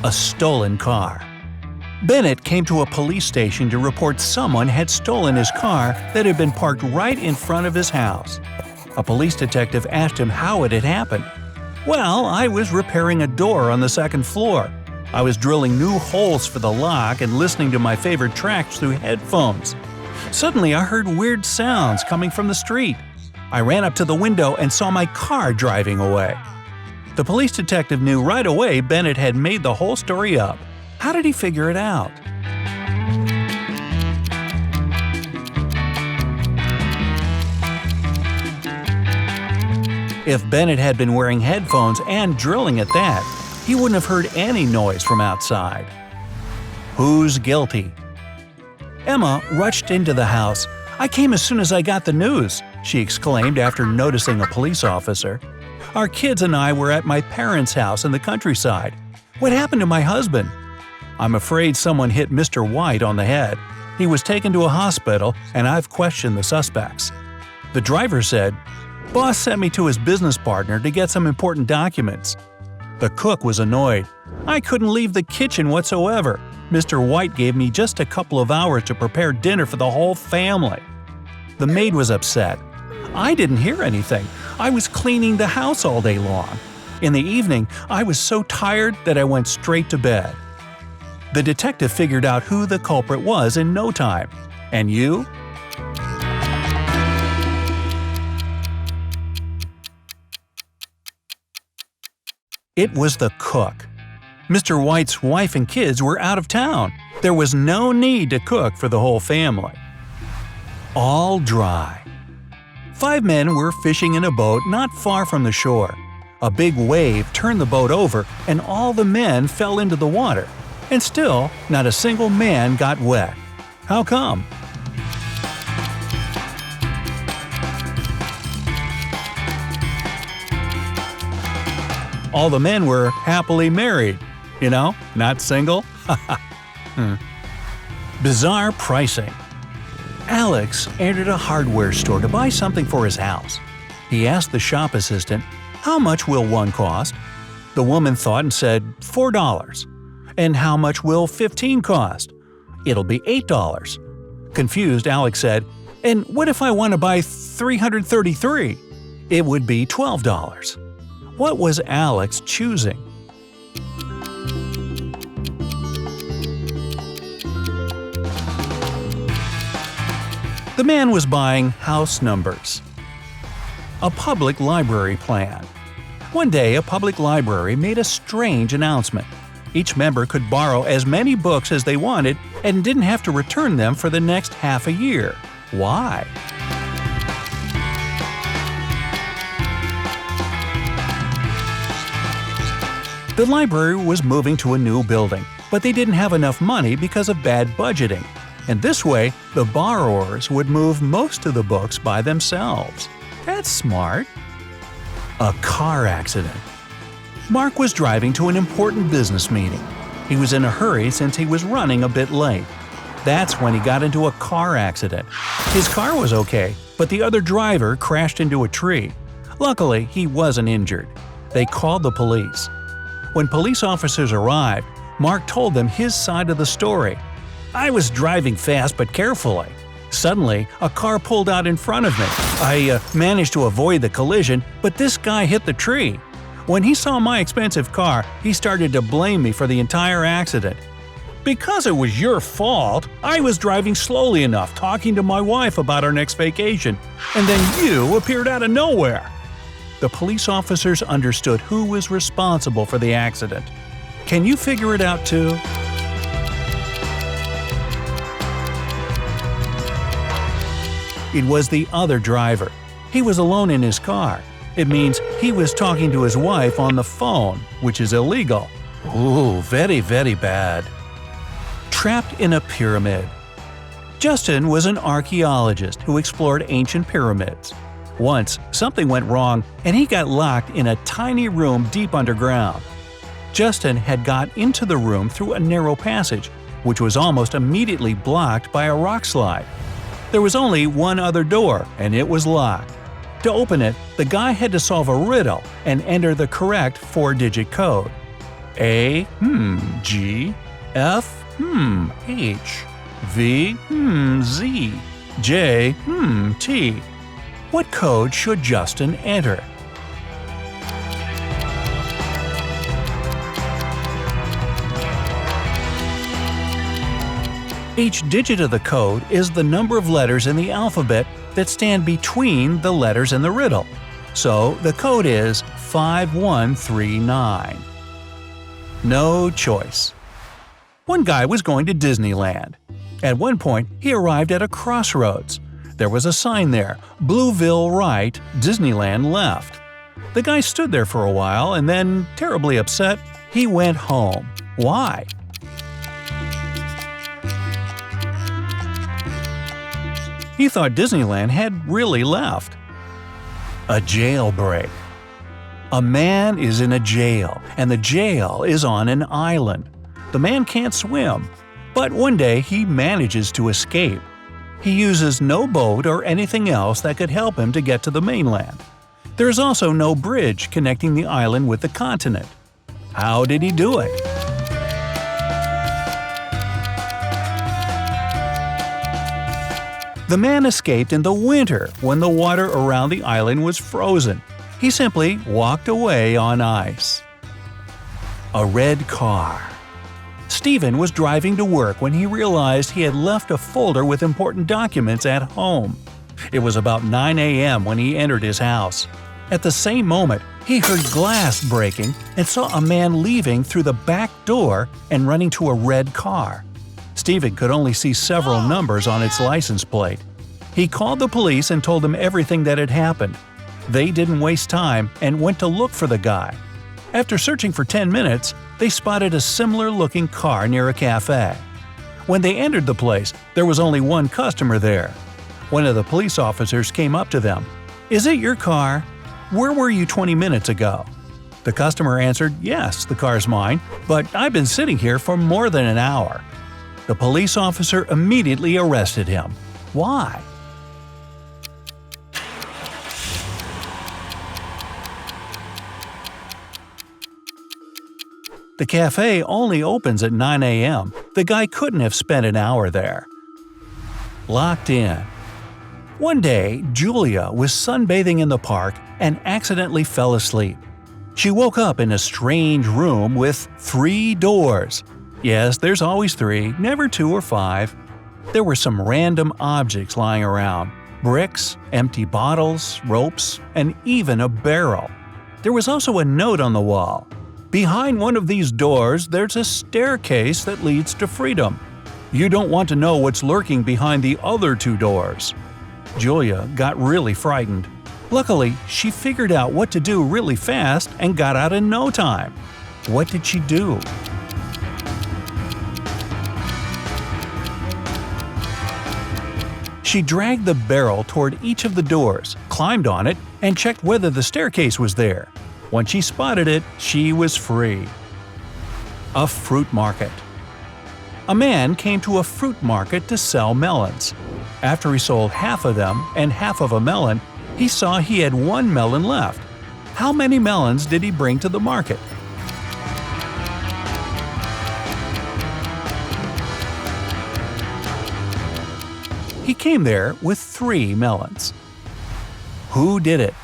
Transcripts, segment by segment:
A stolen car. Bennett came to a police station to report someone had stolen his car that had been parked right in front of his house. A police detective asked him how it had happened. "Well, I was repairing a door on the second floor. I was drilling new holes for the lock and listening to my favorite tracks through headphones. Suddenly I heard weird sounds coming from the street. I ran up to the window and saw my car driving away." The police detective knew right away Bennett had made the whole story up. How did he figure it out? If Bennett had been wearing headphones and drilling at that, he wouldn't have heard any noise from outside. Who's guilty? Emma rushed into the house. "I came as soon as I got the news," she exclaimed after noticing a police officer. "Our kids and I were at my parents' house in the countryside. What happened to my husband?" "I'm afraid someone hit Mr. White on the head. He was taken to a hospital, and I've questioned the suspects." The driver said, "Boss sent me to his business partner to get some important documents." The cook was annoyed. "I couldn't leave the kitchen whatsoever. Mr. White gave me just a couple of hours to prepare dinner for the whole family." The maid was upset. "I didn't hear anything. I was cleaning the house all day long. In the evening, I was so tired that I went straight to bed." The detective figured out who the culprit was in no time. And you? It was the cook. Mr. White's wife and kids were out of town. There was no need to cook for the whole family. All dry. 5 men were fishing in a boat not far from the shore. A big wave turned the boat over and all the men fell into the water. And still, not a single man got wet. How come? All the men were happily married. You know, not single. Bizarre pricing. Alex entered a hardware store to buy something for his house. He asked the shop assistant, "How much will one cost?" The woman thought and said, $4. "And how much will 15 cost?" "It'll be $8. Confused, Alex said, "And what if I want to buy 333? It would be $12. What was Alex choosing? The man was buying house numbers. A public library plan. One day, a public library made a strange announcement. Each member could borrow as many books as they wanted and didn't have to return them for the next half a year. Why? The library was moving to a new building, but they didn't have enough money because of bad budgeting. And this way, the borrowers would move most of the books by themselves. That's smart. A car accident. Mark was driving to an important business meeting. He was in a hurry since he was running a bit late. That's when he got into a car accident. His car was okay, but the other driver crashed into a tree. Luckily, he wasn't injured. They called the police. When police officers arrived, Mark told them his side of the story. "I was driving fast but carefully. Suddenly, a car pulled out in front of me. I managed to avoid the collision, but this guy hit the tree. When he saw my expensive car, he started to blame me for the entire accident. Because it was your fault, I was driving slowly enough talking to my wife about our next vacation, and then you appeared out of nowhere." The police officers understood who was responsible for the accident. Can you figure it out too? It was the other driver. He was alone in his car. It means he was talking to his wife on the phone, which is illegal. Ooh, very, very bad. Trapped in a pyramid. Justin was an archaeologist who explored ancient pyramids. Once, something went wrong and he got locked in a tiny room deep underground. Justin had got into the room through a narrow passage, which was almost immediately blocked by a rock slide. There was only one other door, and it was locked. To open it, the guy had to solve a riddle and enter the correct 4-digit code. A, G, F, H, V, Z, J, T. What code should Justin enter? Each digit of the code is the number of letters in the alphabet that stand between the letters in the riddle. So the code is 5139. No choice. One guy was going to Disneyland. At one point, he arrived at a crossroads. There was a sign there, Blueville right, Disneyland left. The guy stood there for a while and then, terribly upset, he went home. Why? He thought Disneyland had really left. A jailbreak. A man is in a jail, and the jail is on an island. The man can't swim, but one day he manages to escape. He uses no boat or anything else that could help him to get to the mainland. There is also no bridge connecting the island with the continent. How did he do it? The man escaped in the winter when the water around the island was frozen. He simply walked away on ice. A red car. Stephen was driving to work when he realized he had left a folder with important documents at home. It was about 9 a.m. when he entered his house. At the same moment, he heard glass breaking and saw a man leaving through the back door and running to a red car. Stephen could only see several numbers on its license plate. He called the police and told them everything that had happened. They didn't waste time and went to look for the guy. After searching for 10 minutes, they spotted a similar-looking car near a cafe. When they entered the place, there was only one customer there. One of the police officers came up to them. "Is it your car? Where were you 20 minutes ago?" The customer answered, "Yes, the car's mine, but I've been sitting here for more than an hour." The police officer immediately arrested him. Why? The cafe only opens at 9 a.m. The guy couldn't have spent an hour there. Locked in. One day, Julia was sunbathing in the park and accidentally fell asleep. She woke up in a strange room with 3 doors. Yes, there's always 3, never 2 or 5. There were some random objects lying around – bricks, empty bottles, ropes, and even a barrel. There was also a note on the wall. Behind one of these doors, there's a staircase that leads to freedom. You don't want to know what's lurking behind the other 2 doors. Julia got really frightened. Luckily, she figured out what to do really fast and got out in no time. What did she do? She dragged the barrel toward each of the doors, climbed on it, and checked whether the staircase was there. When she spotted it, she was free. A fruit market. A man came to a fruit market to sell melons. After he sold half of them and half of a melon, he saw he had 1 melon left. How many melons did he bring to the market? He came there with 3 melons. Who did it?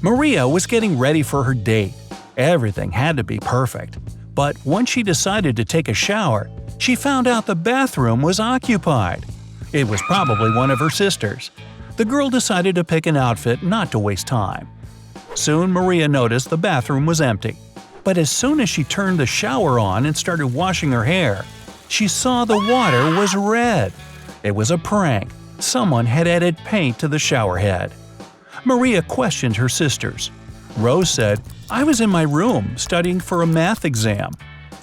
Maria was getting ready for her date. Everything had to be perfect. But when she decided to take a shower, she found out the bathroom was occupied. It was probably one of her sisters. The girl decided to pick an outfit not to waste time. Soon Maria noticed the bathroom was empty. But as soon as she turned the shower on and started washing her hair, she saw the water was red. It was a prank. Someone had added paint to the shower head. Maria questioned her sisters. Rose said, "I was in my room studying for a math exam."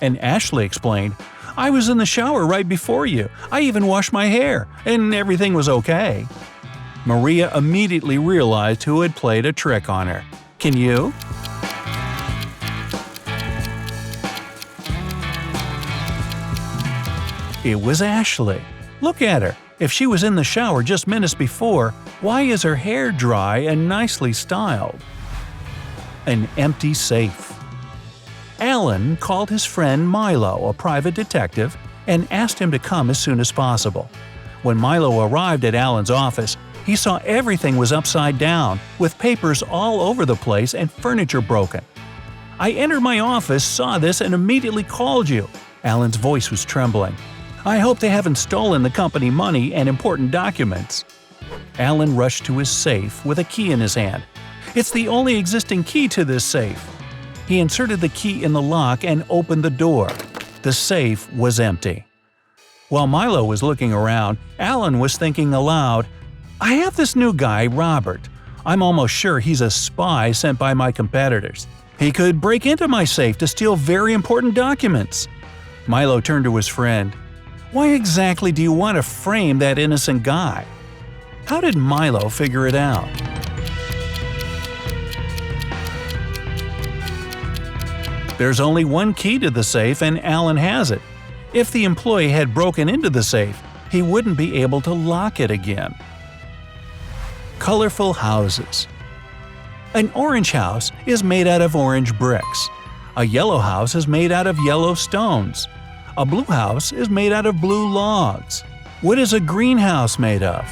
And Ashley explained, "I was in the shower right before you. I even washed my hair, and everything was okay." Maria immediately realized who had played a trick on her. Can you? It was Ashley. Look at her. If she was in the shower just minutes before, why is her hair dry and nicely styled? An empty safe. Alex Alan called his friend Milo, a private detective, and asked him to come as soon as possible. When Milo arrived at Alan's office, he saw everything was upside down, with papers all over the place and furniture broken. "I entered my office, saw this, and immediately called you." Alan's voice was trembling. "I hope they haven't stolen the company money and important documents." Alan rushed to his safe with a key in his hand. "It's the only existing key to this safe." He inserted the key in the lock and opened the door. The safe was empty. While Milo was looking around, Alan was thinking aloud, "I have this new guy, Robert. I'm almost sure he's a spy sent by my competitors. He could break into my safe to steal very important documents." Milo turned to his friend. "Why exactly do you want to frame that innocent guy?" How did Milo figure it out? There's only one key to the safe and Alan has it. If the employee had broken into the safe, he wouldn't be able to lock it again. Colorful houses. An orange house is made out of orange bricks. A yellow house is made out of yellow stones. A blue house is made out of blue logs. What is a greenhouse made of?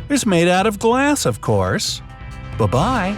It's made out of glass, of course. Bye-bye.